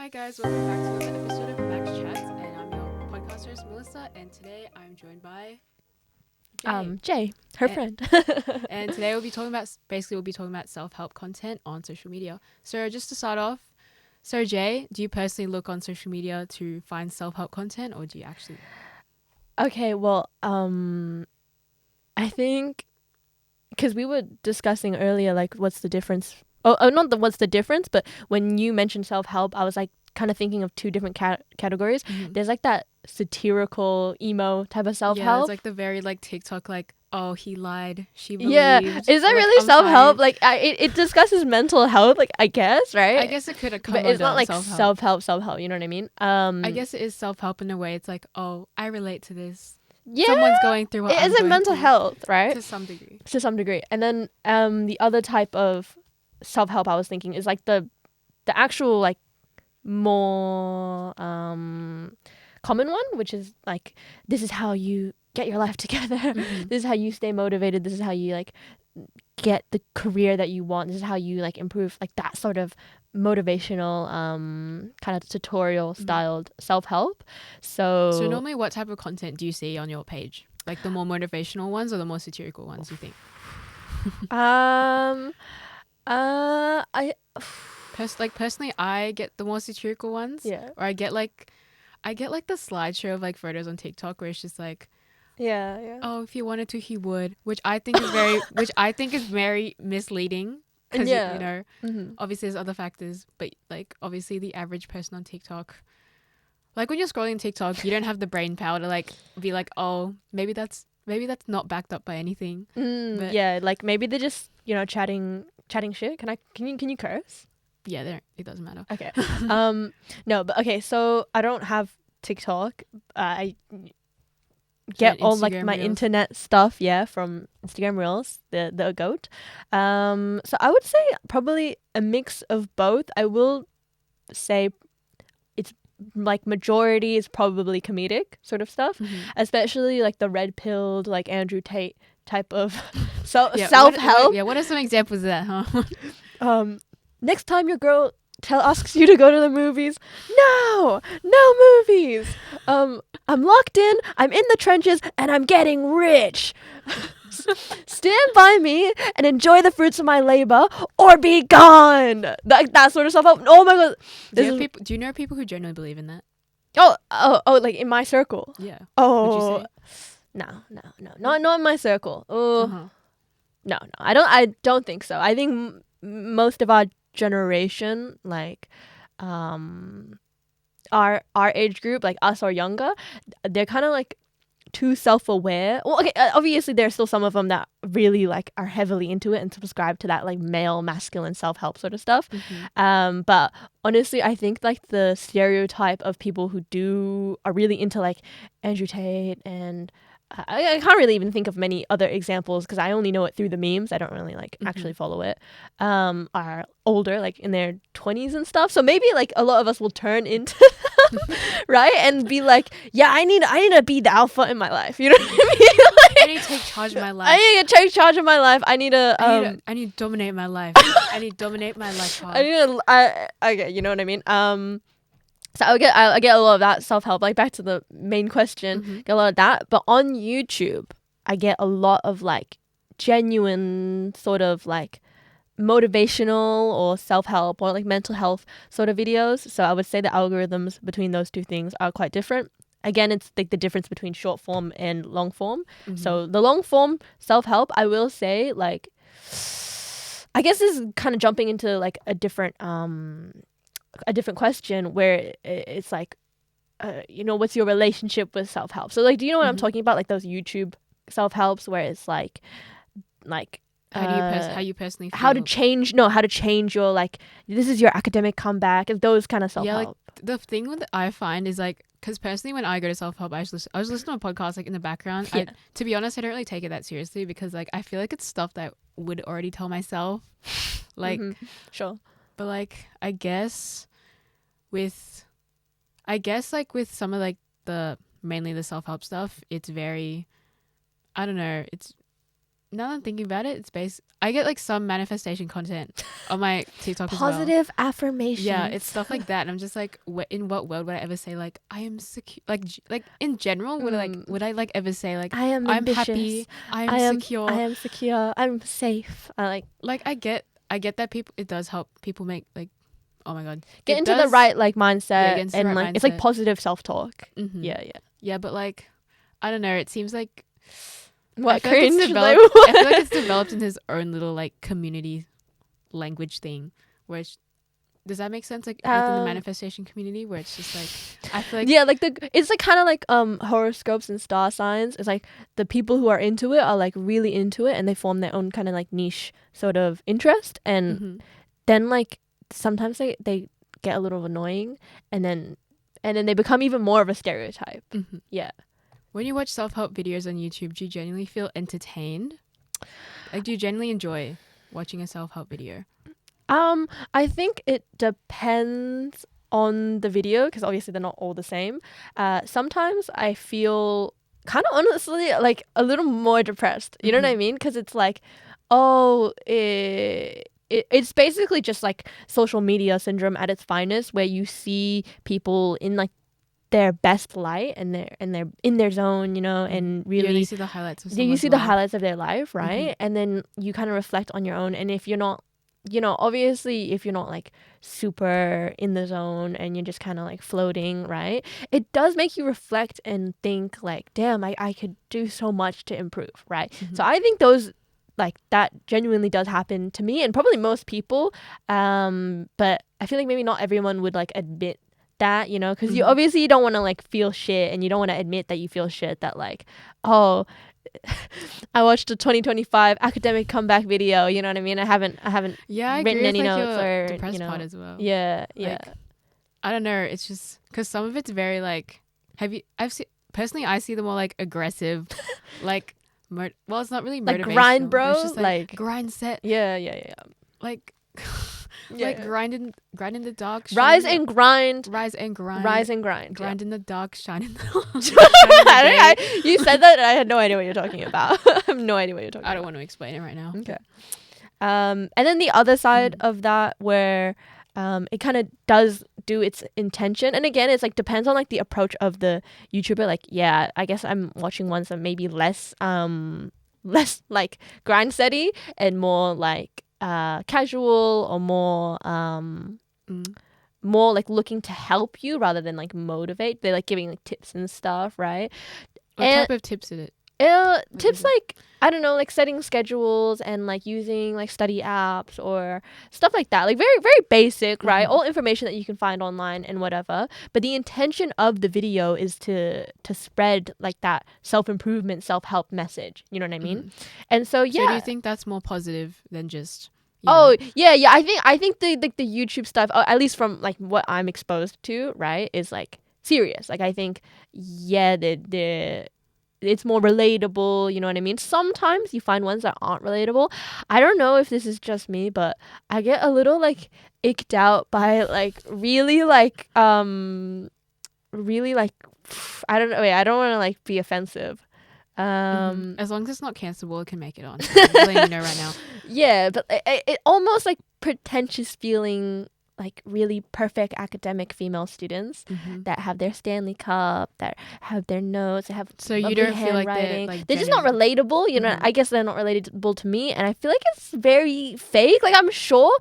Hi guys, welcome back to an episode of MACS Chats, and I'm your podcast host Melissa, and today I'm joined by Jaye. Jay, her And- friend. And today we'll be talking about self-help content on social media. So just to start off, so Jay, do you personally look on social media to find self-help content, or do you actually? Okay, well, I think because we were discussing earlier, like, what's the difference? Not the what's the difference, but when you mentioned self-help, I was like kind of thinking of two different categories. There's like that satirical emo type of self-help. Yeah, it's like the very like TikTok, like, oh, he lied, she believed. Yeah, is that Like, really I'm self-help? fine. Like, it discusses mental health, like, I guess, right? I guess it could have come but it's under not like self-help. self-help. You know what I mean? I guess it is self-help in a way. It's like, oh, I relate to this. Yeah, Someone's going through what I'm it's like going mental through. health, right? To some degree. To some degree. And then the other type of self-help I was thinking is like the actual like more common one, which is like, this is how you get your life together. This is how you stay motivated. This is how you like get the career that you want. This is how you like improve, like that sort of motivational kind of tutorial styled self-help. So normally what type of content do you see on your page? Like the more motivational ones or the more satirical ones, you think? I Personally, I get the more satirical ones. yeah. Or I get like the slideshow of like photos on TikTok where it's just like, Yeah. oh, if he wanted to, he would, which I think is very misleading. Because Yeah. you know, Mm-hmm. obviously there's other factors, but like obviously the average person on TikTok, like when you're scrolling TikTok, you don't have the brain power to like be like, oh, maybe that's not backed up by anything. But Yeah, like maybe they're just, chatting shit. Can you curse? yeah, it doesn't matter. Okay. No, but okay, so I don't have TikTok. I get all like Instagram my Reels. internet stuff, from Instagram Reels, the goat. So I would say probably a mix of both. I will say it's like majority is probably comedic sort of stuff, especially like the red pilled like Andrew Tate type of self help. What are some examples of that, huh? Next time your girl asks you to go to the movies, no movies. I'm locked in, I'm in the trenches, and I'm getting rich. Stand by me and enjoy the fruits of my labor, or be gone. That sort of stuff. Oh my god. Do you know people who genuinely believe in that? Oh, like in my circle. Yeah. Oh, Would you say? No, not in my circle. Oh, Uh-huh. no. I don't think so. I think most of our generation, like, our age group, like us or younger, they're kind of like too self-aware. Well, okay, obviously there's still some of them that really like are heavily into it and subscribe to that like male masculine self-help sort of stuff. But honestly, I think like the stereotype of people who are really into like Andrew Tate and I can't really even think of many other examples because I only know it through the memes. I don't really like actually follow it. Are older, like in their 20s and stuff. So maybe like a lot of us will turn into right, and be like, yeah, I need to be the alpha in my life. You know what I mean? Like, I need to take charge of my life. I need to take charge of my life. I need to I need to dominate my life. I need to dominate my life path. okay, you know what I mean? So I get a lot of that self-help. Like back to the main question, get a lot of that. But on YouTube, I get a lot of like genuine sort of like motivational or self-help or like mental health sort of videos. So I would say the algorithms between those two things are quite different. Again, it's like the difference between short form and long form. So the long form self-help, I will say, like, I guess this is kind of jumping into like a different question where it's like, what's your relationship with self-help? So like, do you know what I'm talking about? Like those YouTube self-helps where it's like how you personally feel. how to change your like, this is your academic comeback, and those kind of self-help. Yeah, like the thing that I find is like, because personally when I go to self-help, I was listening to a podcast like in the background. Yeah. To be honest, I don't really take it that seriously because like I feel like it's stuff that I would already tell myself. Like Sure. But like I guess like with some of like the mainly the self-help stuff, it's very, I don't know, it's now that I'm thinking about it, I get like some manifestation content on my TikTok as well. Positive affirmations. Yeah, it's stuff like that. And I'm just like, in what world would I ever say like I am secure? Like in general, would I like ever say like I'm I'm ambitious. happy, I am secure? I am secure. I'm safe. I get that people, it does help people make like, oh my god, get into the right like mindset, get into the and right like it's like mindset. positive self-talk. Mhm. Yeah. But like, I don't know. It seems like What I feel like it's cringe? developed, I feel like it's developed in his own little like community language thing, where does that make sense? Like within the manifestation community, where it's just like, I feel like yeah, like it's like kind of like horoscopes and star signs. It's like the people who are into it are like really into it, and they form their own kind of like niche sort of interest, and mhm. then like sometimes they get a little annoying, and then they become even more of a stereotype. Mhm. Yeah. When you watch self-help videos on YouTube, do you genuinely feel entertained? Like, do you genuinely enjoy watching a self-help video? I think it depends on the video, because obviously they're not all the same. Sometimes I feel kind of honestly like a little more depressed. You know what I mean? Because it's like, it's basically just like social media syndrome at its finest, where you see people in like their best light, and they're in their zone, and really you see the highlights of you see someone's the life. highlights of their life, right? And then you kind of reflect on your own, and if you're not, obviously if you're not like super in the zone and you're just kind of like floating, right, it does make you reflect and think like, damn, I could do so much to improve, right? So I think those like that genuinely does happen to me and probably most people, but I feel like maybe not everyone would like admit that, because you obviously you don't want to like feel shit, and you don't want to admit that you feel shit, that like, oh, I watched a 2025 academic comeback video, you know what I mean? I haven't I written agree any with, like, notes your or depressed part as well. yeah. I don't know, it's just because some of it's very like, personally I see the more like aggressive like well, it's not really motivational, like grind, bro, it's just like grind set, yeah, like yeah. like grind in the dark, rise and grind grind yeah. in the dark, shine in the you said that and I had no idea what you're talking about. I have no idea what you're talking about. I don't want to explain it right now. Okay. And then the other side of that, where it kind of does do its intention, and again, it's like depends on like the approach of the YouTuber. Like, yeah, I guess I'm watching ones that maybe less like grind steady and more like casual, or more like looking to help you rather than like motivate. They're like giving like tips and stuff, right? What type of tips is it? Tips like, I don't know, like setting schedules and like using like study apps or stuff like that, like very very basic, right? All information that you can find online and whatever, but the intention of the video is to spread like that self-improvement, self-help message, you know what I mean? And so yeah. So do you think that's more positive than just yeah, I think the YouTube stuff, at least from like what I'm exposed to, right, is like serious. Like I think, yeah, it's more relatable, you know what I mean? Sometimes you find ones that aren't relatable. I don't know if this is just me, but I get a little like icked out by like really like I don't know, wait, I don't want to like be offensive. As long as it's not cancelable, it can make it on. I'm letting you know right now. Yeah, but it almost like pretentious feeling, like really perfect academic female students that have their Stanley Cup, that have their notes, that have so you don't feel like they're just not relatable, you know. I guess they're not relatable to me, and I feel like it's very fake. Like I'm sure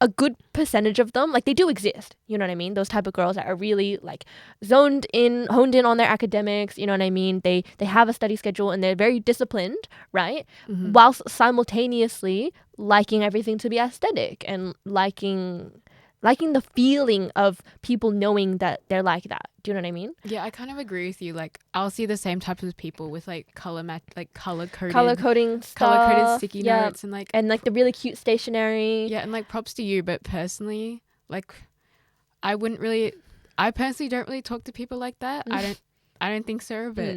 a good percentage of them, like they do exist, you know what I mean? Those type of girls that are really like honed in on their academics, you know what I mean? They have a study schedule and they're very disciplined, right? Whilst simultaneously liking everything to be aesthetic and liking the feeling of people knowing that they're like that. Do you know what I mean? Yeah, I kind of agree with you. Like, I'll see the same types of people with like color coding stuff, color-coded sticky notes, and like the really cute stationery. Yeah, and like props to you, but personally, like, I personally don't really talk to people like that. I don't think so, but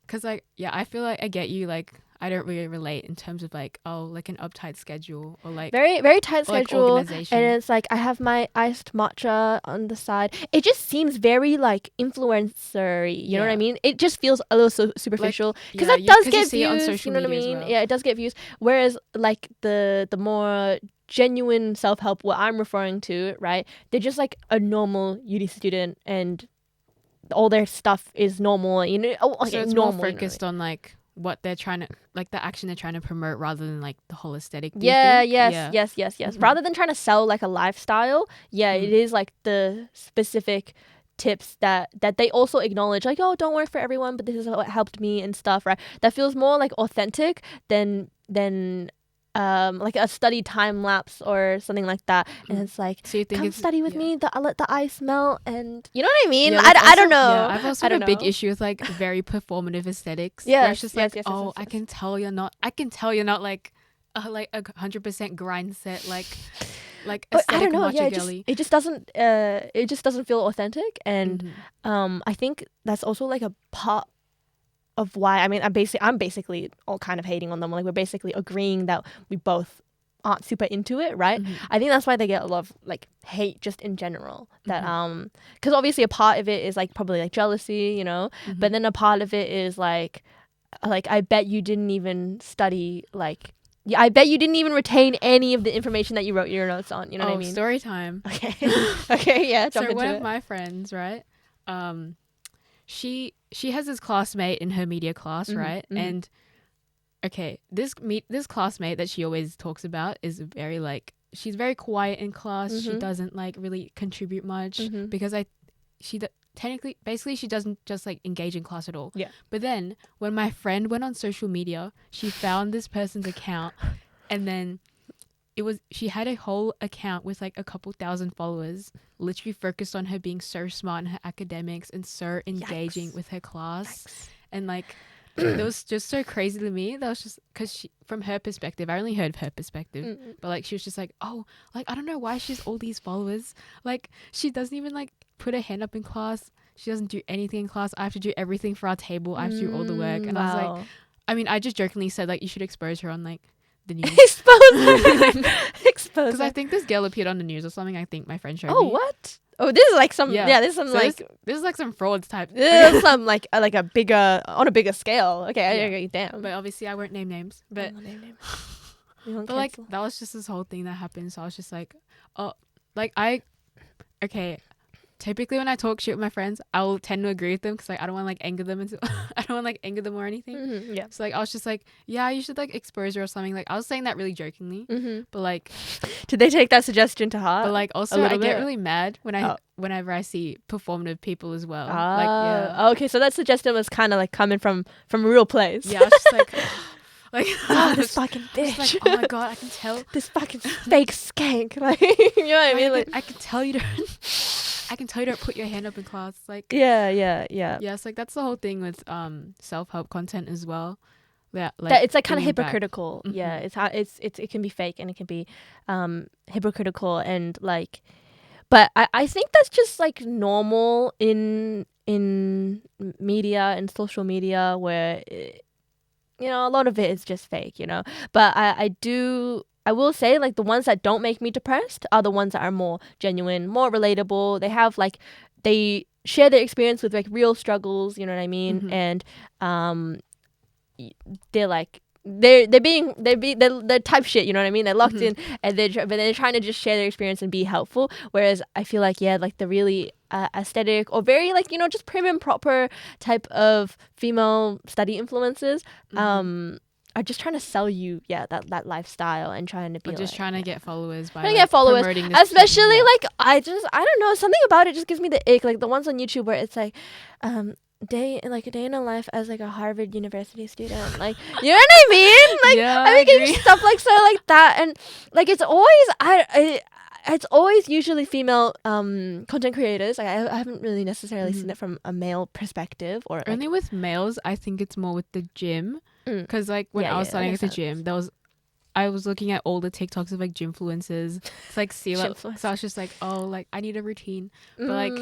because like, yeah, I feel like I get you. Like, I don't really relate in terms of like, oh, like an uptight schedule or like very very tight or, like, schedule, organization. and it's like I have my iced matcha on the side. It just seems very like influencer-y, you know what I Yeah. mean? It just feels a little superficial because yeah, that does 'cause you get see it on views, social you know what I media as mean? well. Yeah, it does get views. Whereas like the more genuine self-help, what I'm referring to, right? They're just like a normal uni student and all their stuff is normal, you know. Oh, okay, So it's normal, more you know what I focused on like what they're trying to, like the action they're trying to promote rather than like the whole aesthetic. Do you Yeah, think? yes. Mhm. Rather than trying to sell like a lifestyle, it is like the specific tips that they also acknowledge, like, oh, don't work for everyone, but this is what helped me and stuff, right? That feels more like authentic than like a study time lapse or something like that. And it's like, So you think come it's study with me, I'll let the ice melt, and you know what I mean? Yeah, like, I don't know. Yeah, I've also I had don't a big know. issue with like very performative aesthetics. Where it's just like, Yes. I can tell you're not. I can tell you're not like a 100% grind set like I aesthetic don't know. Yeah, matcha girly. it just doesn't. It just doesn't feel authentic, and I think that's also like a part of why. I mean, I'm basically all kind of hating on them. Like we're basically agreeing that we both aren't super into it, right? I think that's why they get a lot of like hate just in general. That because obviously a part of it is like probably like jealousy, you know, but then a part of it is like I bet you didn't even study like. Yeah, I bet you didn't even retain any of the information that you wrote your notes on. You know what I mean? Story time. Okay. Okay, yeah, jump So into one it. of my friends, right? She has this classmate in her media class, right? And okay, this classmate that she always talks about is very like, she's very quiet in class. She doesn't like really contribute much because technically, basically, she doesn't just like engage in class at all. Yeah. But then when my friend went on social media, she found this person's account, and then she had a whole account with like a couple thousand followers, literally focused on her being so smart in her academics and so engaging with her class. And like, it was just so crazy to me. That was just because from her perspective, I only heard her perspective, but like she was just like, oh, like I don't know why she has all these followers. Like she doesn't even like put her hand up in class. She doesn't do anything in class. I have to do everything for our table. I have to do all the work. And I was like, I mean, I just jokingly said like you should expose her on like the news. Expose because I think this girl appeared on the news or something. I think my friend showed me. Oh, what? Oh, this is like some. Yeah, this is some So like this is like some frauds type. this is some like a bigger on a bigger scale. Okay, okay, damn. But obviously I won't name names. But but like that was just this whole thing that happened. So I was just like, oh, like typically when I talk shit with my friends, I will tend to agree with them because like I don't want to like anger them I don't want to like anger them or anything. Yeah. So like I was just like, yeah, you should like expose her or something. Like I was saying that really jokingly, but like, did they take that suggestion to heart? but like also I get really mad when whenever I see performative people as well. Okay, so that suggestion was kind of like coming from a real place. Yeah, I was just like. Like this fucking bitch. Like, oh my god, I can tell this fucking fake skank. Like, you know what I mean? I can tell you don't put your hand up in class. Like yeah. Yes, like that's the whole thing with self-help content as well. That it's like kind of hypocritical. Yeah, it can be fake and it can be hypocritical and like, but I think that's just like normal in media and social media where. You know, a lot of it is just fake, you know. But I will say, like, the ones that don't make me depressed are the ones that are more genuine, more relatable. They have, like, they share their experience with, like, real struggles, you know what I mean? And they're, like, they're type shit, you know what I mean? They're locked in, and they're trying to just share their experience and be helpful. Whereas I feel like, like, the really aesthetic or very, like, you know, just prim and proper type of female study influencers are just trying to sell you that lifestyle and trying to be just trying to get followers by promoting this especially like I don't know, something about it just gives me the ick, like the ones on YouTube where it's like a day in a life as like a Harvard University student, like, you know what I mean? Like, I'm getting stuff like so like that, and like it's always it's always usually female content creators. Like I haven't really necessarily seen it from a male perspective, or like, only with males. I think it's more with the gym, because like when I was starting at the gym, I was looking at all the TikToks of like gymfluencers. It's like so I was just like, oh, like I need a routine. But like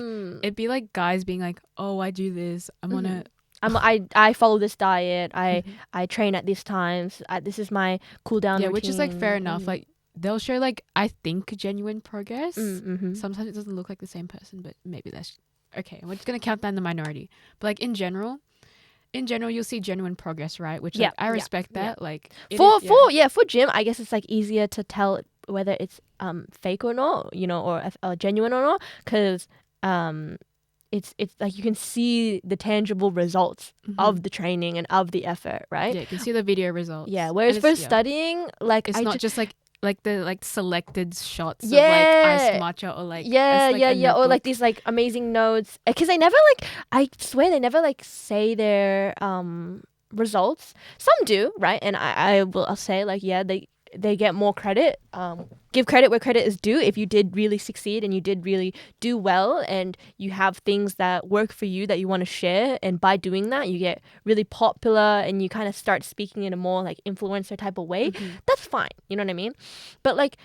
it'd be like guys being like, oh, I do this. I'm on I follow this diet. I Mhm. I train at these times. This is my cool down Yeah, routine. which is like fair enough. Mhm. Like they'll show like I think genuine progress. Mm-hmm. Sometimes it doesn't look like the same person, but maybe that's okay. We're just gonna count that in the minority. But like in general, you'll see genuine progress, right? Which Yeah, like I yeah, respect yeah. that. Like For gym, I guess it's like easier to tell whether it's fake or not, or genuine or not, because it's like you can see the tangible results of the training and of the effort, right? Yeah, you can see the video results. Yeah. And Whereas it's, for yeah, studying, like it's I not just just like the like selected shots of like iced yeah. matcha or like Yeah, it's like yeah, a yeah, or like notebook. these like amazing notes, because they never like, I swear they never like say their results. Some do, right? And I'll say like, yeah, they get more credit. Give credit where credit is due. If you did really succeed and you did really do well, and you have things that work for you that you want to share, and by doing that you get really popular and you kind of start speaking in a more like influencer type of way, that's fine. You know what I mean? But like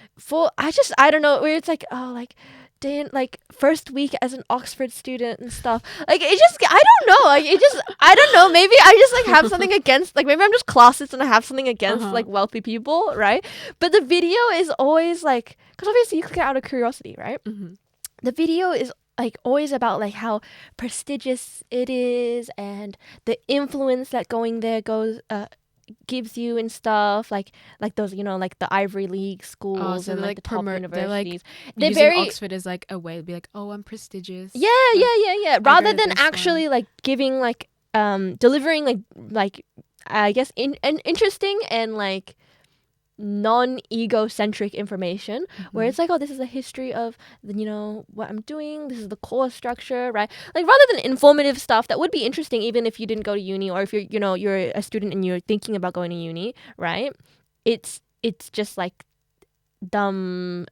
I don't know, where it's like, oh, like Dan, like first week as an Oxford student and stuff. Like it just, I don't know. Like it just, I don't know. Maybe I just like have something against, like maybe I'm just classist and I have something against like wealthy people, right? But the video is always like, because obviously you click it out of curiosity, right? The video is like always about like how prestigious it is and the influence that going there gives you and stuff, like those, like the Ivy League schools So and they like like the top promote. They're like universities. They're using very, Oxford as like a way to be like, oh, I'm prestigious. yeah, Like, yeah. I Rather go to than this actually like giving like delivering like I guess an interesting and like non-egocentric information, where it's like, oh, this is a history of what I'm doing, this is the course structure, right? Like rather than informative stuff that would be interesting even if you didn't go to uni, or if you're a student and you're thinking about going to uni, right? It's just like dumb.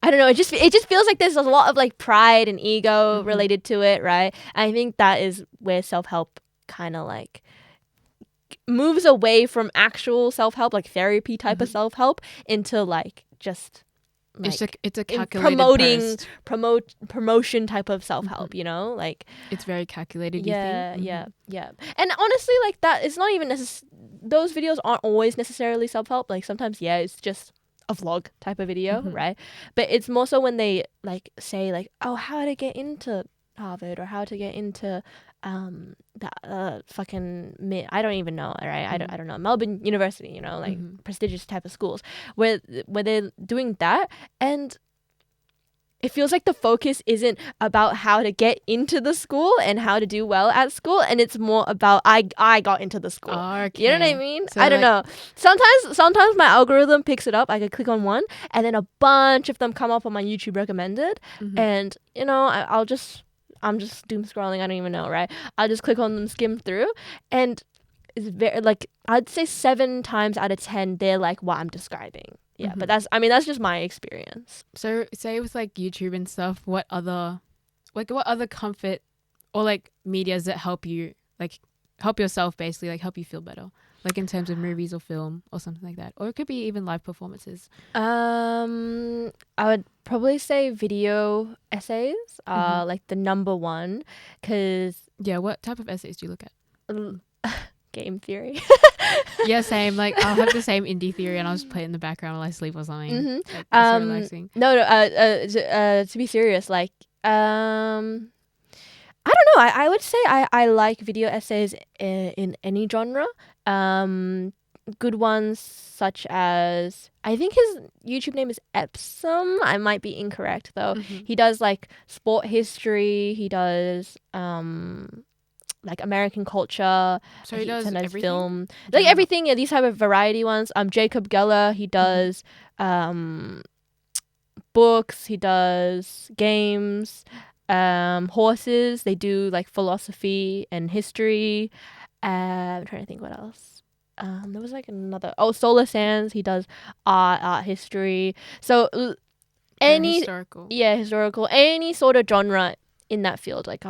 I don't know. It just feels like there's a lot of like pride and ego related to it, right? And I think that is where self-help kind of like moves away from actual self-help, like therapy type of self-help, into like just like it's a calculated promotion type of self-help, like it's very calculated. yeah, You think? yeah. And honestly, like that, it's not even those videos aren't always necessarily self-help. Like sometimes, yeah, it's just a vlog type of video, right? But it's more so when they like say like, oh, how to get into Harvard, or how to get into fucking I don't even know, right? I don't know, Melbourne University, like prestigious type of schools, where they're doing that, and it feels like the focus isn't about how to get into the school and how to do well at school, and it's more about I got into the school. Okay. You know what I mean? So I don't know. Sometimes my algorithm picks it up. I could click on one, and then a bunch of them come up on my YouTube recommended, and I'm just doom scrolling. I don't even know, right? I'll just click on them, skim through, and it's very like, I'd say 7 times out of 10 they're like what I'm describing. Yeah, but that's just my experience. So say with like YouTube and stuff, what other comfort or like medias that help you, like help yourself basically, like help you feel better, like in terms of movies or film or something like that, or it could be even live performances? I would probably say video essays are like the number one, because yeah, what type of essays do you look at? Game theory. Yeah, same. Like I'll have the same indie theory and I'll just play it in the background while I sleep or something. Like, it's so relaxing. No, to be serious, like I don't know. I would say I like video essays in any genre. Good ones such as, I think his YouTube name is Epsom. I might be incorrect though. He does like sport history. He does like American culture. So he does everything? Film, like everything. Yeah, these type of variety ones. Jacob Geller, he does books. He does games. Horses. They do like philosophy and history. I'm trying to think what else. There was like another. Oh, Solar Sands. He does art history. So any historical. Yeah, historical. Any sort of genre in that field, like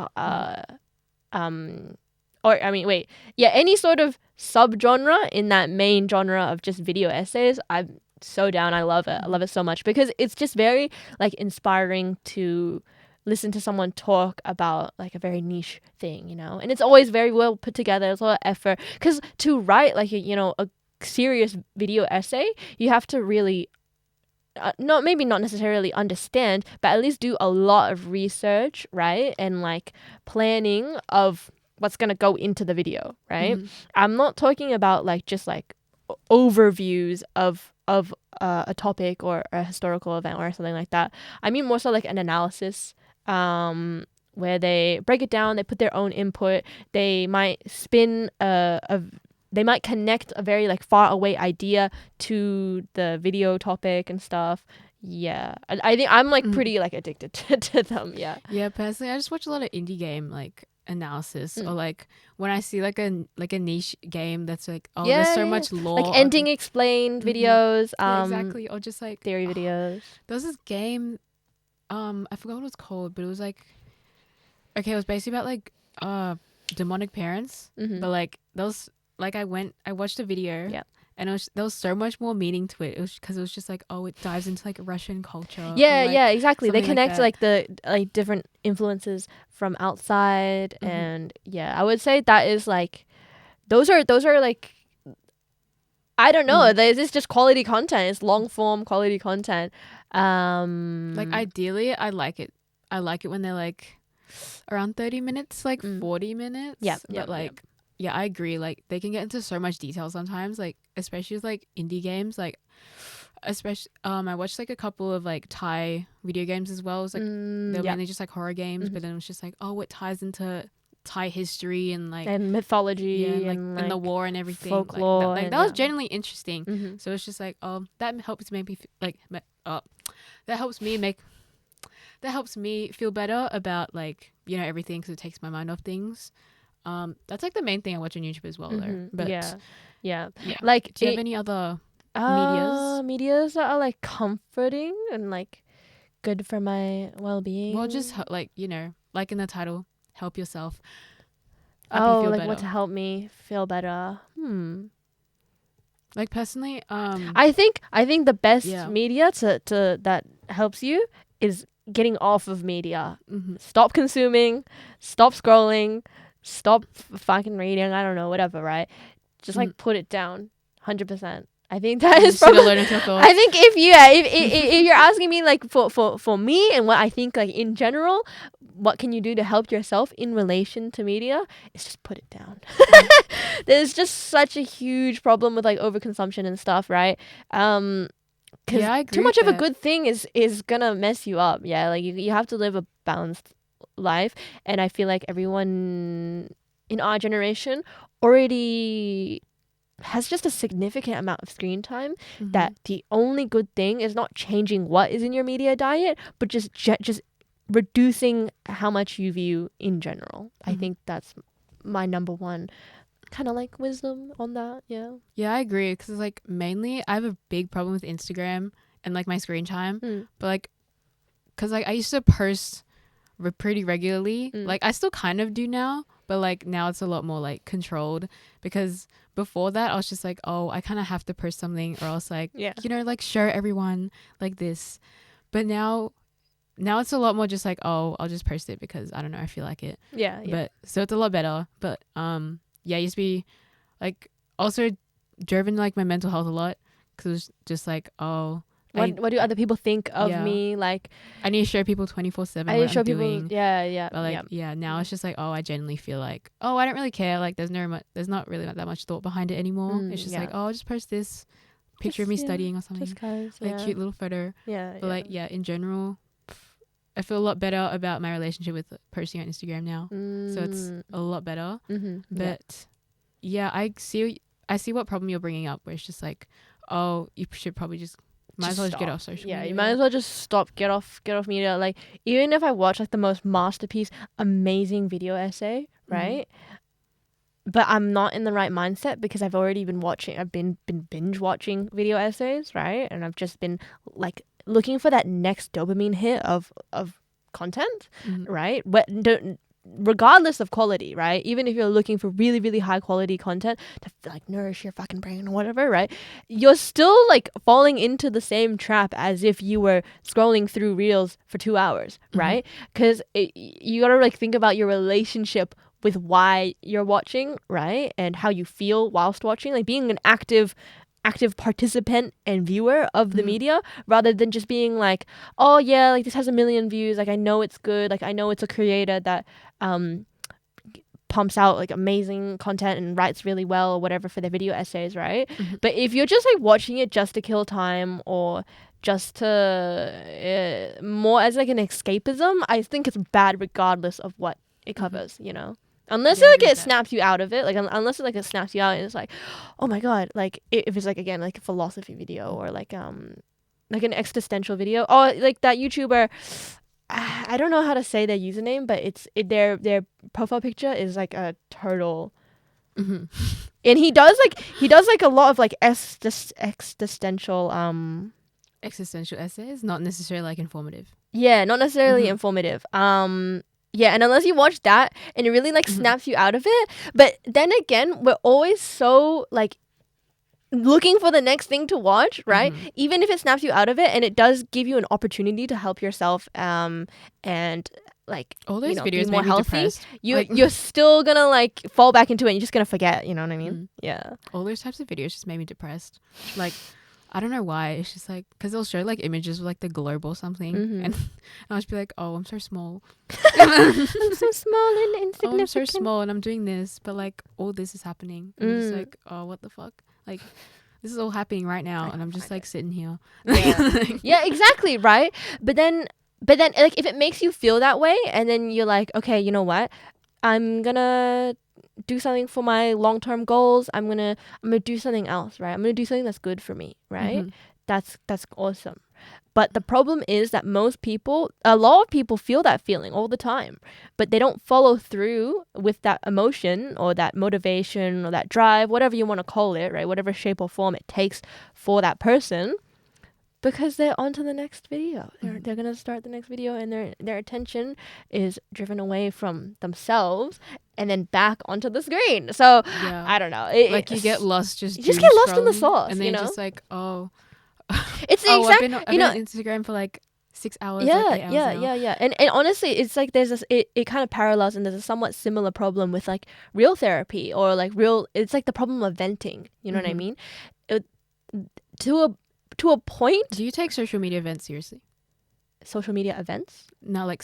any sort of subgenre in that main genre of just video essays, I'm so down. I love it. I love it so much because it's just very like inspiring to listen to someone talk about like a very niche thing, you know, and it's always very well put together. There's a lot of effort, because to write like a serious video essay, you have to really not necessarily understand, but at least do a lot of research, right? And like planning of what's going to go into the video, right? I'm not talking about like just like overviews of a topic or a historical event or something like that. I mean more so like an analysis, where they break it down, they put their own input, they might spin they might connect a very like far away idea to the video topic and stuff. Yeah, I think I'm like pretty like addicted to them. Yeah. Yeah, personally, I just watch a lot of indie game like analysis, or like when I see like a niche game that's like, oh, there's so much lore, like ending explained videos, yeah, exactly, or just like theory videos. There was this game, I forgot what it was called, but it was like, okay, it was basically about like demonic parents, but like those, like I watched a video, and there was so much more meaning to it. It was because it was just like, oh, it dives into like Russian culture. Yeah, like, exactly. They connect like the like different influences from outside, and yeah, I would say that is like, those are like, I don't know. This is just quality content. It's long form quality content. Like ideally, I like it. I like it when they're like around 30 minutes, like 40 minutes. Yeah, but like. Yeah, I agree. Like they can get into so much detail sometimes, like especially with like indie games. Like especially I watched like a couple of like Thai video games as well. It was like they're mainly just like horror games, but then it was just like, oh, it ties into Thai history and like and mythology, and the war and everything, folklore. Like that was genuinely interesting. So it's just like, oh, that helps me that helps me feel better about like, you know, everything, because it takes my mind off things. That's like the main thing I watch on YouTube as well, though. But yeah. Like, do you have any other medias that are like comforting and like good for my well-being? Well, just like, you know, like in the title, help yourself. Feel like better. What to help me feel better? Like personally, I think the best media to that helps you is getting off of media. Stop consuming, stop scrolling, stop fucking reading, I don't know, whatever, right? Just like put it down 100%. I think that is probably, I think if you're asking me like for me and what I think like in general, what can you do to help yourself in relation to media, is just put it down. There's just such a huge problem with like overconsumption and stuff, right? Because too much of a good thing is gonna mess you up. Yeah, like you have to live a balanced life, and I feel like everyone in our generation already has just a significant amount of screen time, that the only good thing is not changing what is in your media diet, but just reducing how much you view in general. I think that's my number one kind of like wisdom on that. Yeah, I agree, because like mainly I have a big problem with Instagram and like my screen time, but like because like I used to post pretty regularly, like I still kind of do now, but like now it's a lot more like controlled, because before that I was just like, oh, I kind of have to post something or else like, you know, like show everyone like this. But now it's a lot more just like, oh, I'll just post it because I don't know, I feel like it. But so it's a lot better. But I used to be like also driven like my mental health a lot, because it was just like, oh, what do other people think of me? Like, I need to show people 24/7 I need to show people. Yeah. But like, now it's just like, oh, I genuinely feel like, oh, I don't really care. Like, there's not really that much thought behind it anymore. It's just like, oh, I'll just post this picture of me studying or something, just 'cause, like cute little photo. But like, in general, I feel a lot better about my relationship with posting on Instagram now. So it's a lot better. But I see what problem you're bringing up, where it's just like, oh, you should probably just might as well just get off social media. You might as well just get off media. Like, even if I watch like the most masterpiece, amazing video essay, right? But I'm not in the right mindset, because I've already been watching. I've been binge watching video essays, right? And I've just been like looking for that next dopamine hit of content, right? But regardless of quality, right? Even if you're looking for really, really high quality content to like nourish your fucking brain or whatever, right? You're still like falling into the same trap as if you were scrolling through reels for 2 hours, right? Because you gotta like think about your relationship with why you're watching, right? And how you feel whilst watching, like being an active participant and viewer of the media, rather than just being like, oh yeah, like this has 1 million views, like I know it's good, like I know it's a creator that pumps out like amazing content and writes really well or whatever for their video essays, right? But if you're just like watching it just to kill time or just to more as like an escapism, I think it's bad regardless of what it covers, you know? Unless it snaps you out of it, like unless it snaps you out and it's like, oh my god, like if it's like again like a philosophy video or like an existential video, or like that YouTuber, I don't know how to say their username, but their profile picture is like a turtle, and he does like a lot of like existential essays, not necessarily like informative. Yeah, not necessarily informative. Yeah, and unless you watch that and it really like snaps you out of it. But then again, we're always so like looking for the next thing to watch, right? Even if it snaps you out of it and it does give you an opportunity to help yourself and like all those videos be more healthy, you're still gonna like fall back into it and you're just gonna forget, you know what I mean? Yeah. All those types of videos just made me depressed. Like I don't know why. It's just like because they'll show like images of like the globe or something, and I'll just be like, "Oh, I'm so small. I'm so small and insignificant. Oh, I'm so small, and I'm doing this, but like all this is happening. I'm just like, oh, what the fuck? Like this is all happening right now, and I'm just like sitting here. Yeah, exactly, right? But then like if it makes you feel that way, and then you're like, okay, you know what? I'm gonna do something for my long-term goals. I'm gonna do something else, right? I'm gonna do something that's good for me, right? That's awesome. But the problem is that a lot of people feel that feeling all the time, but they don't follow through with that emotion or that motivation or that drive, whatever you want to call it, right? Whatever shape or form it takes for that person, because they're on to the next video. They're gonna start the next video, and their attention is driven away from themselves and then back onto the screen. So I don't know. Like you get lost you just get lost in the sauce, and then you know? just like it's the exact. I've been on Instagram for like 6 hours. Yeah, like 8 hours yeah. And honestly, it's like there's this. It kind of parallels, and there's a somewhat similar problem with like real therapy or like real. It's like the problem of venting. You know what I mean? To a point. Do you take social media events seriously? Social media events? No, like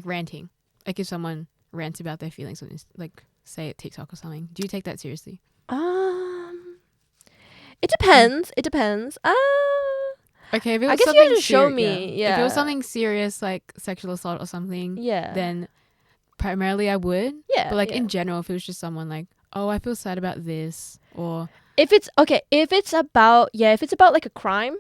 ranting. Like if someone rants about their feelings on like say at TikTok or something, do you take that seriously? It depends. It depends. Okay, if it was I guess you had to show me. Yeah. If it was something serious like sexual assault or something, then primarily I would. Yeah. But like in general, if it was just someone like, oh, I feel sad about this, or if it's about like a crime,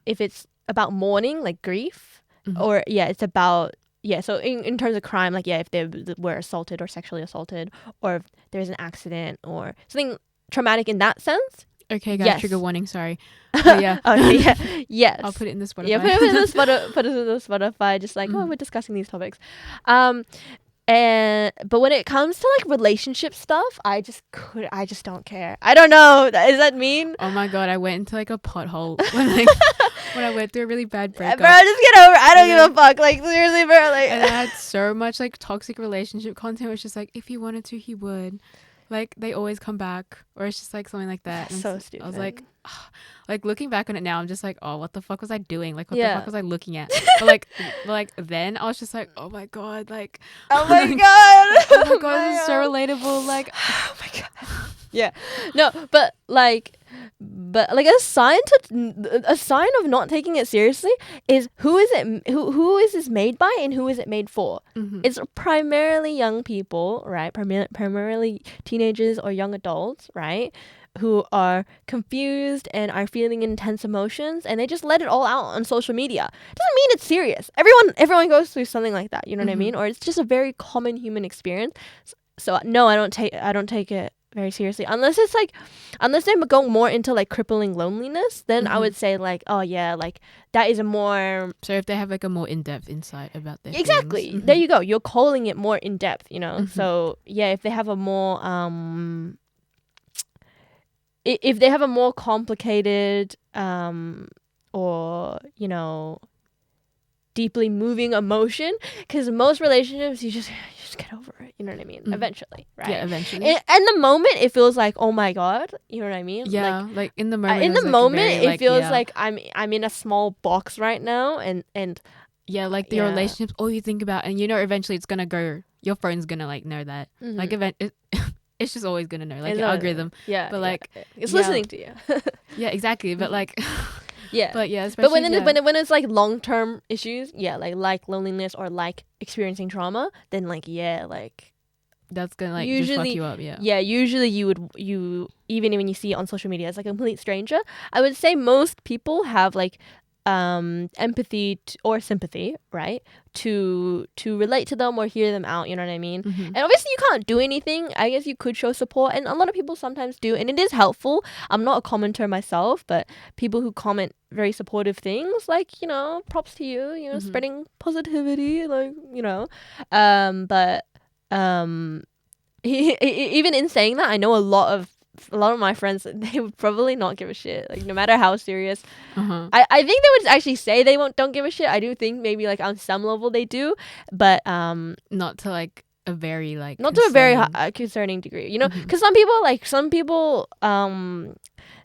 if it's about mourning, like grief, or it's about so in terms of crime, like if they were assaulted or sexually assaulted, or if there's an accident or something traumatic in that sense. Okay, guys, trigger warning, sorry. But yeah. Okay, yeah. Yes. I'll put it in the Spotify. Yeah, put it in the Spotify, just like, we're discussing these topics. But when it comes to like relationship stuff, I just don't care. I don't know. Is that mean? Oh my god, I went into like a pothole when I went through a really bad breakup. Bro, just get over it. I don't give a fuck. Like seriously, bro. Like, and I had so much like toxic relationship content. Which is like, if he wanted to, he would. Like they always come back, or it's just like something like that. And so stupid. I was like looking back on it now, I'm just like, oh, what the fuck was I doing? Like, what the fuck was I looking at? But like then I was just like, oh my god, like, oh my god, oh my god, this is so relatable. Like, oh my god, yeah, no, but like a sign of not taking it seriously is who is this made by and who is it made for? It's primarily young people, right? Primarily teenagers or young adults, right? Who are confused and are feeling intense emotions, and they just let it all out on social media. Doesn't mean it's serious. Everyone goes through something like that. You know what I mean? Or it's just a very common human experience. So no, I don't take it very seriously. Unless they go more into like crippling loneliness, then I would say like, oh yeah, like that is a more So if they have like a more in-depth insight about their exactly. feelings. There you go. You're calling it more in depth, you know. Mhm. So yeah, if they have a more if they have a more complicated or you know deeply moving emotion, because most relationships you just get over it, you know what I mean, eventually, right? Yeah, eventually. In the moment it feels like, oh my god, you know what I mean? Yeah, like in the moment. In it was, the like, moment very, it feels yeah. like I'm in a small box right now, and yeah, like the relationships, all you think about, and you know eventually it's gonna go, your phone's gonna like know that. Like it's just always gonna know, like it's the algorithm. yeah, But like it's yeah. listening to you. Yeah, exactly. But like yeah, but yeah, especially when it's like long-term issues, yeah, like loneliness or like experiencing trauma, then like yeah, like that's gonna like just fuck you up. yeah, usually you even when you see it on social media as like a complete stranger, I would say most people have like empathy or sympathy, right, to relate to them or hear them out, you know what I mean? And obviously you can't do anything. I guess you could show support, and a lot of people sometimes do, and it is helpful. I'm not a commenter myself, but people who comment very supportive things, like, you know, props to you, you know, spreading positivity, like, you know. But even in saying that, I know a lot of my friends, they would probably not give a shit, like no matter how serious. I think they would actually say they don't give a shit. I do think maybe like on some level they do, but not to like a very like not to a very concerning degree, you know, because some people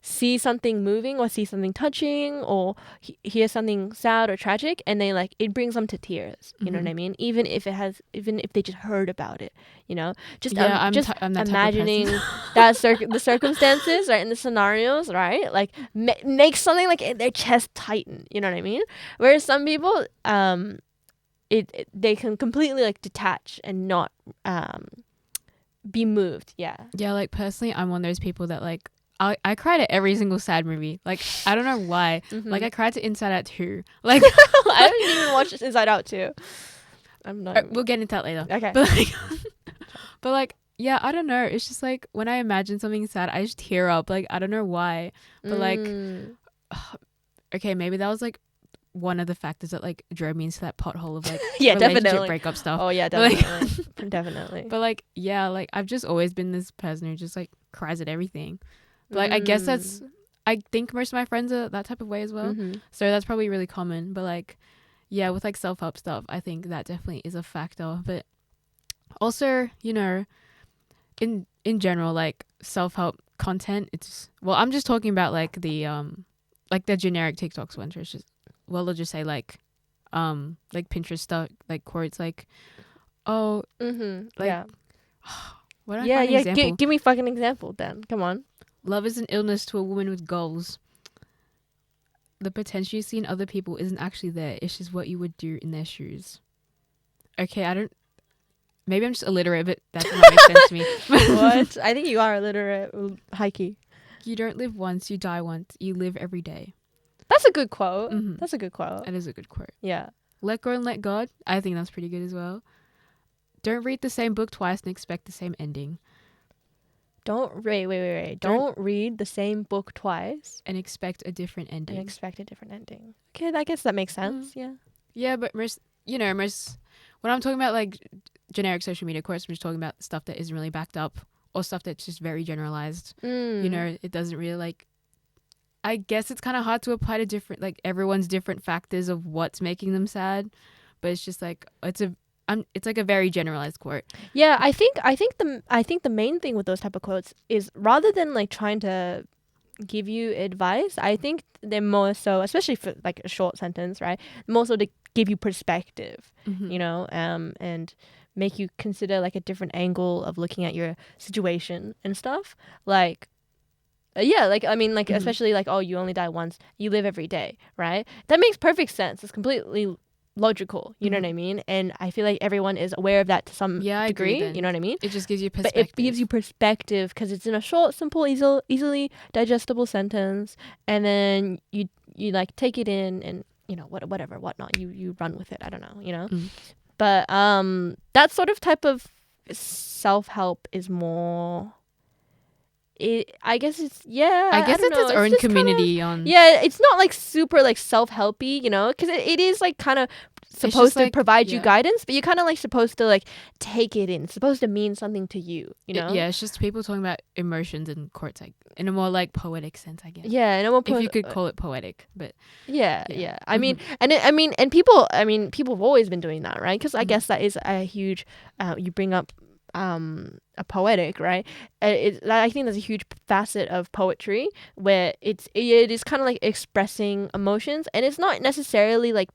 see something moving or see something touching or hear something sad or tragic, and they like it brings them to tears, you know what I mean, even if they just heard about it, you know, just I'm imagining that the circumstances, right, and the scenarios, right, like make something like their chest tighten, you know what I mean, whereas some people they can completely like detach and not be moved. Yeah, like personally I'm one of those people that like I cried at every single sad movie. Like I don't know why. Like I cried to Inside Out 2. Like I haven't even watched Inside Out 2. I'm not. We'll get into that later. Okay. But like yeah, I don't know. It's just like when I imagine something sad, I just tear up. Like I don't know why. But like okay, maybe that was like one of the factors that like drove me into that pothole of like yeah, relationship definitely breakup stuff. Oh yeah, definitely. Definitely. But like yeah, like I've just always been this person who just like cries at everything. But like I guess I think most of my friends are that type of way as well. So that's probably really common. But like yeah, with like self-help stuff, I think that definitely is a factor. But also, you know, in general, like self-help content, I'm just talking about like the generic TikToks ones where it's just, well, they'll just say like Pinterest stuff, like quotes like, oh, like, yeah. What do I find an example? Give me fucking example then. Come on. Love is an illness to a woman with goals. The potential you see in other people isn't actually there. It's just what you would do in their shoes. Okay, maybe I'm just illiterate, but that does not make sense to me. What? I think you are illiterate, hikey. You don't live once, you die once. You live every day. That's a good quote. That's a good quote. That is a good quote. Yeah. Let go and let God. I think that's pretty good as well. Don't read the same book twice and expect the same ending. Wait. Don't read the same book twice and expect a different ending. Okay, I guess that makes sense. Yeah. Yeah, but most when I'm talking about like generic social media quotes, I'm just talking about stuff that isn't really backed up or stuff that's just very generalized. You know, it doesn't really like. I guess it's kind of hard to apply to different everyone's different factors of what's making them sad, but it's just like it's like a very generalized quote. Yeah, I think the main thing with those type of quotes is rather than like trying to give you advice, I think they're more so, especially for like a short sentence, right? More so to give you perspective, you know, and make you consider like a different angle of looking at your situation and stuff. Like, yeah, like I mean, like especially like, oh, you only die once, you live every day, right? That makes perfect sense. It's completely logical, you know what I mean? And I feel like everyone is aware of that to some degree, you know what I mean? It just gives you perspective. But it gives you perspective because it's in a short, simple, easily digestible sentence, and then you like take it in and, you know, whatnot, you run with it. I don't know, you know? But that sort of type of self-help is more I guess it's I guess don't it's know. its own just kinda- community on. yeah, it's not like super like self-helpy, you know, because it is like kind of supposed to like, provide you yeah. guidance, but you're kind of like supposed to like take it in. It's supposed to mean something to you, you know? Yeah, it's just people talking about emotions and quotes, like in a more like poetic sense, I guess. Yeah, no more if you could call it poetic, but yeah. I mean, and people have always been doing that, right? Because I guess that is a huge. You bring up a poetic, right? I think there's a huge facet of poetry where it is kind of like expressing emotions, and it's not necessarily like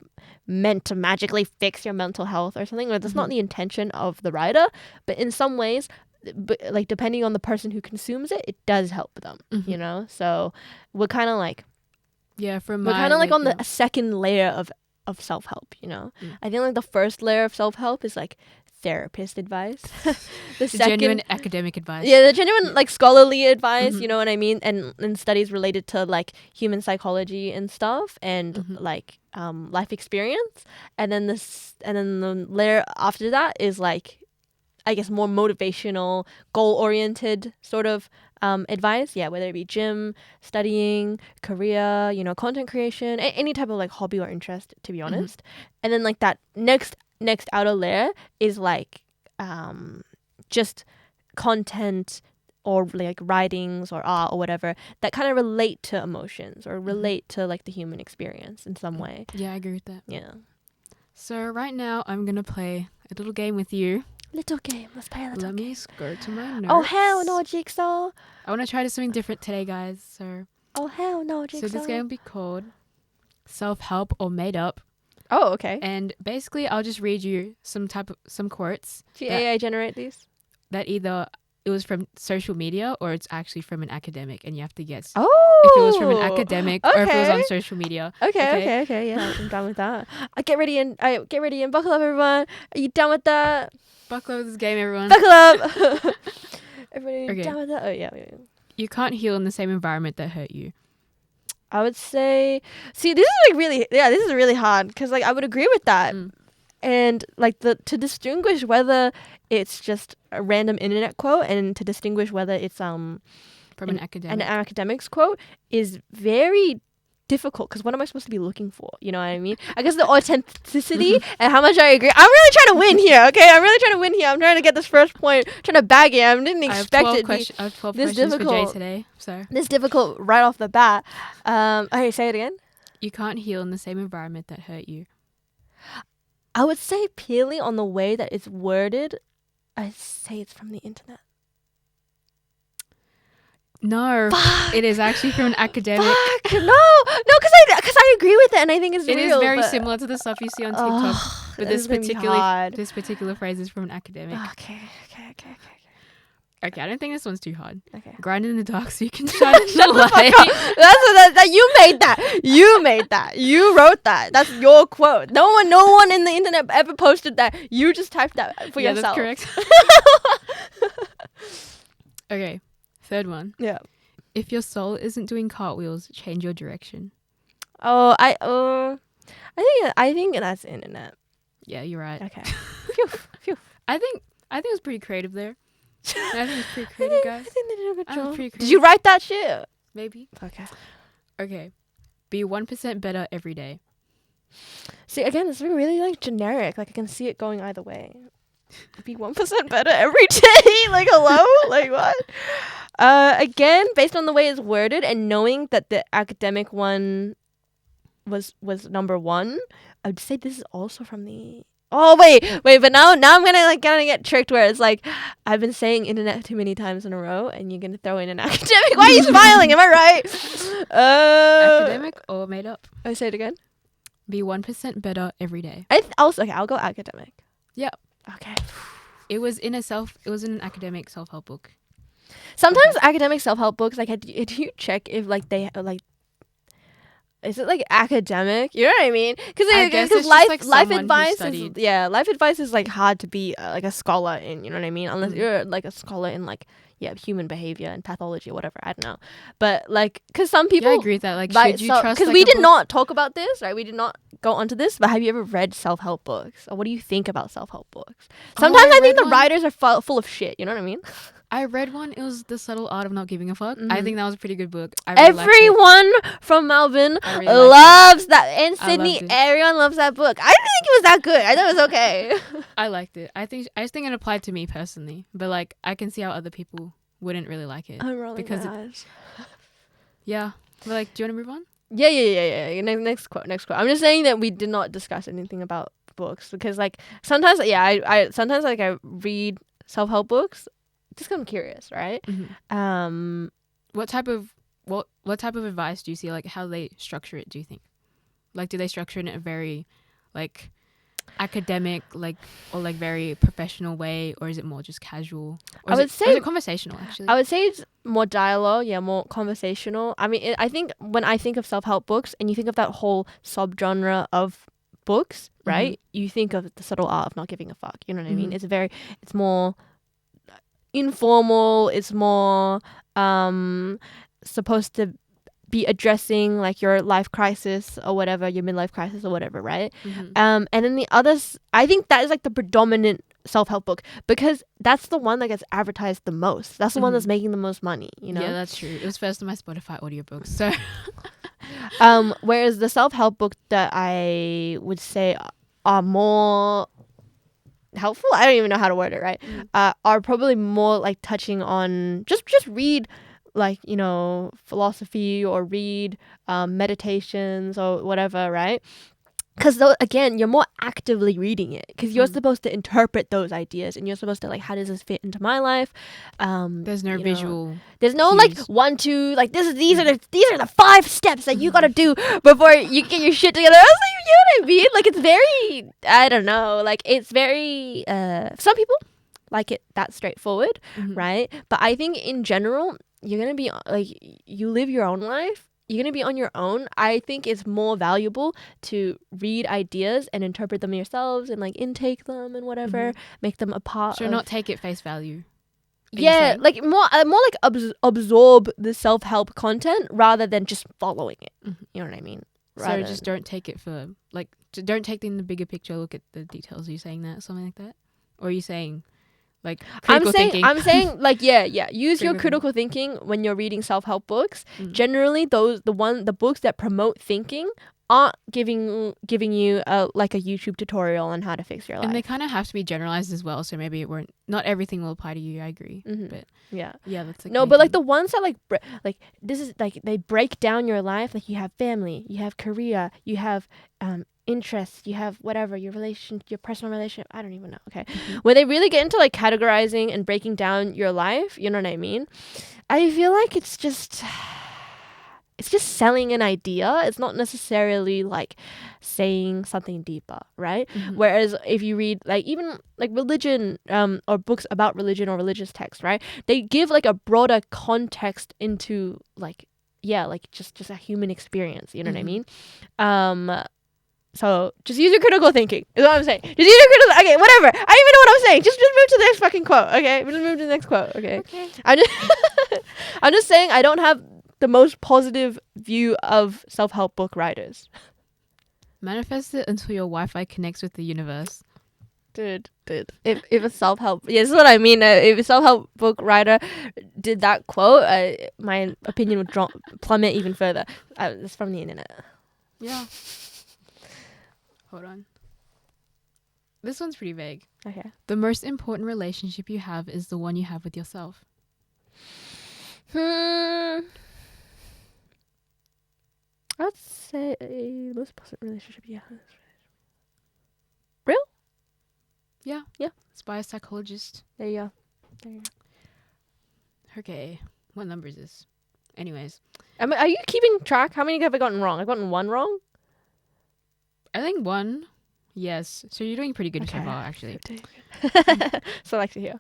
meant to magically fix your mental health or something, or that's not the intention of the writer, but in some ways, but like depending on the person who consumes it, it does help them, you know. So we're kind of like from we're kind of like on yeah. the second layer of self-help, you know. I think like the first layer of self-help is like therapist advice. The second, genuine academic advice. Yeah, the genuine like scholarly advice, you know what I mean, and studies related to like human psychology and stuff, and like life experience, and then the layer after that is like, I guess, more motivational, goal-oriented sort of advice. Yeah, whether it be gym, studying, career, you know, content creation, any type of like hobby or interest, to be honest. And then like that next outer layer is like just content or like writings or art or whatever that kind of relate to emotions or relate to like the human experience in some way. Yeah, I agree with that. Yeah. So right now I'm gonna play a little game with you. Little game. Let's play a little game. Let me go to my notes. Oh hell no, Jigsaw. I want to try to something different today, guys. So. Oh hell no, Jigsaw. So this game will be called Self-Help or Made Up. Oh, okay. And basically, I'll just read you some quotes. Do AI generate these? That either it was from social media or it's actually from an academic, and you have to guess if it was from an academic or if it was on social media. Okay. Yeah, I'm done with that. Get ready and buckle up, everyone. Are you done with that? Buckle up with this game, everyone. Buckle up. Everybody done with that? Oh yeah. You can't heal in the same environment that hurt you. I would say, see, this is really hard because like I would agree with that, and like to distinguish whether it's just a random internet quote and to distinguish whether it's from an academic's quote is very difficult, because what am I supposed to be looking for? You know what I mean? I guess the authenticity and how much I agree. I'm really trying to win here, okay? I'm trying to get this first point, trying to bag it. I didn't expect it to be I have 12 this questions difficult for Jaye today. So this difficult right off the bat. Okay, say it again. You can't heal in the same environment that hurt you. I would say purely on the way that it's worded, I'd say it's from the internet. No, it is actually from an academic. Fuck, no, because I agree with it, and I think it's real. It is very similar to the stuff you see on TikTok, but this particular phrase is from an academic. Okay. Okay, I don't think this one's too hard. Okay. Grind in the dark so you can shine in the light. That you made that. You made that. You wrote that. That's your quote. No one in the internet ever posted that. You just typed that for yourself. Yeah, that's correct. Okay. Third one. Yeah. If your soul isn't doing cartwheels, change your direction. Oh, I think that's the internet. Yeah, you're right. Okay. Phew. I think it was pretty creative there. I think it's pretty creative, guys. I think they did a good job. Pretty creative. Did you write that shit? Maybe. Okay. Be 1% better every day. See, again, it's really like generic. Like I can see it going either way. Be 1% better every day. Like hello? Like what? Again, based on the way it's worded and knowing that the academic one was number one, I would say this is also from the. Oh wait, but now I'm gonna get tricked where it's like I've been saying internet too many times in a row, and you're gonna throw in an academic. Why are you smiling? Am I right? Academic or made up? I say it again. Be 1% better every day. I'll go academic. Yeah. Okay. It was in an academic self-help book. Sometimes academic self-help books, like, do you check if like they like, is it like academic? You know what I mean? Because life advice is like hard to be like a scholar in. You know what I mean? Unless you're like a scholar in like human behavior and pathology or whatever. I don't know, but like because some people. Yeah, I agree with that. Like, should you trust? Because we did not talk about this, right? We did not go onto this. But have you ever read self-help books? Or what do you think about self-help books? Sometimes I think the writers are full of shit. You know what I mean? I read one. It was The Subtle Art of Not Giving a Fuck. I Mhm. think that was a pretty good book. I really liked it. Everyone from Melbourne I really liked loves that. In I Sydney, loved it. everyone loves that book. I didn't think it was that good. I thought it was okay. I liked it. I just think it applied to me personally, but like I can see how other people wouldn't really like it. I'm rolling Because my eyes. Yeah, but like, do you want to move on? Yeah. Next quote. I'm just saying that we did not discuss anything about books because, like, sometimes, I sometimes like I read self-help books just 'cause I'm curious, right? Mm-hmm. What type of advice do you see? Like, how they structure it? Do you think? Like, do they structure it in a very, like, academic, like, or like very professional way, or is it more just casual? Or I would or say is it conversational actually? I would say it's more dialogue, more conversational. I mean, I think when I think of self-help books and you think of that whole subgenre of books, right? You think of The Subtle Art of Not Giving a Fuck. You know what I mean? It's more informal. It's more supposed to be addressing like your life crisis or whatever, your midlife crisis or whatever, right? And then the others, I think that is like the predominant self-help book because that's the one that gets advertised the most. That's the one that's making the most money, you know? Yeah, that's true. It was first on my Spotify audiobooks, so whereas the self-help book that I would say are more helpful, I don't even know how to word it, right? Are probably more like touching on just read like, you know, philosophy or read meditations or whatever, right? Because again, you're more actively reading it because you're supposed to interpret those ideas and you're supposed to like, how does this fit into my life? There's no visual. There's no cues. like 1, 2, like these are the 5 steps that you gotta do before you get your shit together. I was like, you know what I mean? Like it's very, I don't know, like it's very. Some people like it that straightforward, right? But I think in general, you're gonna be like, you live your own life. You're going to be on your own. I think it's more valuable to read ideas and interpret them yourselves and like intake them and whatever, make them a part So of... not take it face value. Yeah, like more like absorb the self-help content rather than just following it. You know what I mean? So just don't take it for like, don't take in the bigger picture, look at the details. Are you saying that? Something like that? Or are you saying like critical thinking? I'm saying like use your critical thinking when you're reading self-help books. Generally the books that promote thinking aren't giving you like a YouTube tutorial on how to fix your life. And they kind of have to be generalized as well, so maybe not everything will apply to you. I agree. But yeah, that's like no, but like the ones that like this is like they break down your life. Like you have family, you have career, you have interests, you have whatever, your personal relationship, I don't even know, okay? When they really get into like categorizing and breaking down your life, you know what I mean? I feel like it's just selling an idea. It's not necessarily like saying something deeper, right? Whereas if you read like even like religion or books about religion or religious texts, right? They give like a broader context into like just a human experience, you know what I mean? So just use your critical thinking is what I'm saying. Just use your critical. Okay, whatever. I don't even know what I'm saying. Just move to the next fucking quote. Okay, just move to the next quote. Okay. I'm just saying I don't have the most positive view of self-help book writers. Manifest it until your Wi-Fi connects with the universe. Dude. If a self-help, this is what I mean. If a self-help book writer did that quote, my opinion would plummet even further. It's from the internet. Yeah. Hold on. This one's pretty vague. Okay. The most important relationship you have is the one you have with yourself. I'd say the most important relationship you have. Real? Yeah. Yeah. It's by a psychologist. There you go. Okay. What number is this? Anyways. Are you keeping track? How many have I gotten wrong? I've gotten one wrong? I think 1. Yes. So you're doing pretty good so far, actually. So I like to hear.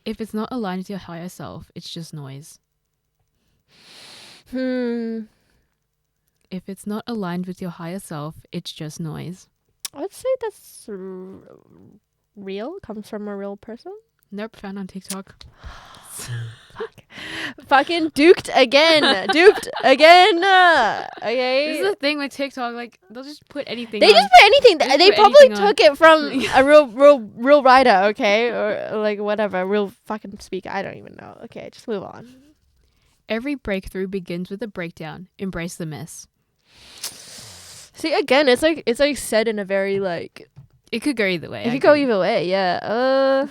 If it's not aligned with your higher self, it's just noise. If it's not aligned with your higher self, it's just noise. I would say that's real. Comes from a real person. Nope, found on TikTok. mess. Fucking duped again. Okay. This is the thing with TikTok. Like, they'll just put anything They on. just put anything. They just They put probably anything on. took it from a real writer, okay, or like whatever, real fucking speaker. I don't even know. Okay, just move on. Every breakthrough begins with a breakdown. Embrace the mess. See, again, it's like said in a very like. It could go either way. It could go either way. Yeah.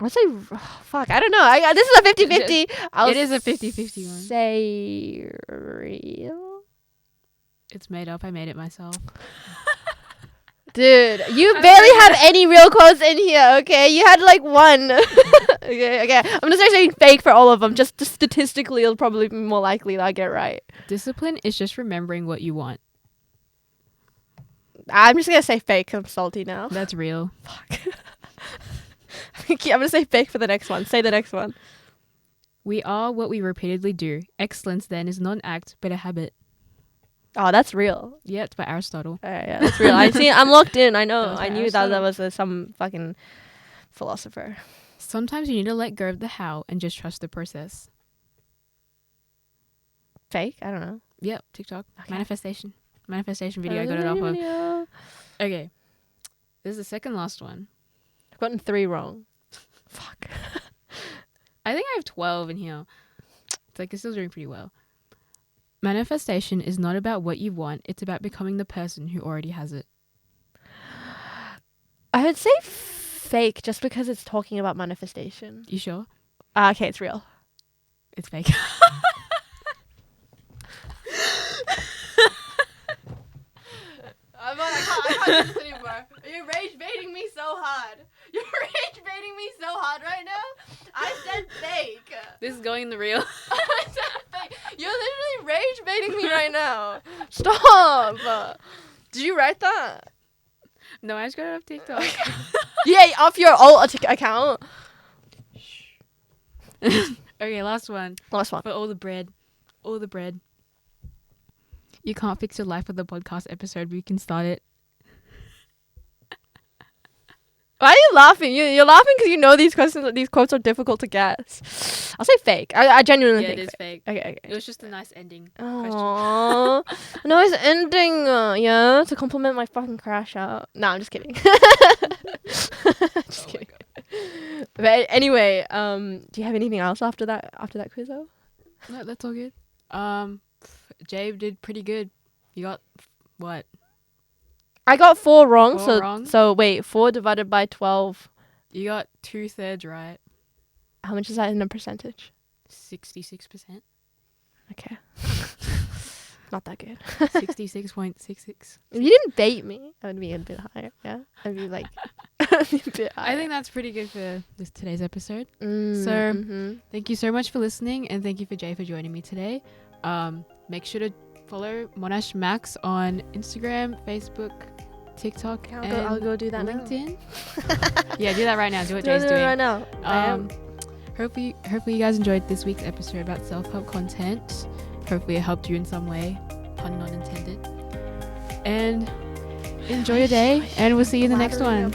I'd say, fuck, I don't know. This is a 50-50. It is a 50-50 one. Say real. It's made up. I made it myself. Dude, you barely have any real quotes in here, okay? You had like one. okay. I'm gonna start saying fake for all of them. Just statistically, it'll probably be more likely that I get it right. Discipline is just remembering what you want. I'm just gonna say fake. I'm salty now. That's real. Fuck. I'm gonna say fake for the next one. Say the next one. We are what we repeatedly do. Excellence then is not an act, but a habit. Oh, that's real. Yeah, it's by Aristotle. Alright, yeah, that's real. I see. I'm locked in. I know. That was I by knew that Aristotle. was some fucking philosopher. Sometimes you need to let go of the how and just trust the process. Fake? I don't know. Yep, TikTok. Okay. Manifestation video. I got it off of. Video. Okay. This is the second last one. I've gotten 3 wrong. Fuck. I think I have 12 in here. It's like, it's still doing pretty well. Manifestation is not about what you want. It's about becoming the person who already has it. I would say fake just because it's talking about manifestation. You sure? Okay, it's real. It's fake. I can't do this anymore. You're rage baiting me so hard. You're rage baiting me so hard right now. I said fake. This is going in the real. I said fake. You're literally rage baiting me right now. Stop. Did you write that? No, I just got it off TikTok. Yeah, off your alt account. Okay, last one. Last one. For all the bread. You can't fix your life with a podcast episode, but you can start it. Why are you laughing? You're laughing because you know these quotes are difficult to guess. I'll say fake. I genuinely Yeah, think it is fake. Okay. It was just a nice ending question. Aww. Nice ending. Yeah, to compliment my fucking crash out. No, I'm just kidding. Just kidding. But anyway, do you have anything else after that quiz though? No, that's all good. Jaye did pretty good. You got what? I got 4 wrong. 4 wrong? So wait, 4 divided by 12. You got 2/3 right. How much is that in a percentage? 66%. Okay. Not that good. 66.66. If you didn't bait me, I would be a bit higher. Yeah, I'd be like a bit higher. I think that's pretty good for today's episode. So Thank you so much for listening, and thank you for Jaye for joining me today. Make sure to follow Monash MACS on Instagram, Facebook, TikTok, and I'll go do that LinkedIn. Yeah, do that right now. Do what now. Jaye's doing right now. I am. Hopefully you guys enjoyed this week's episode about self-help content. Hopefully it helped you in some way, pun not intended. And enjoy your day, and we'll see you in the next one.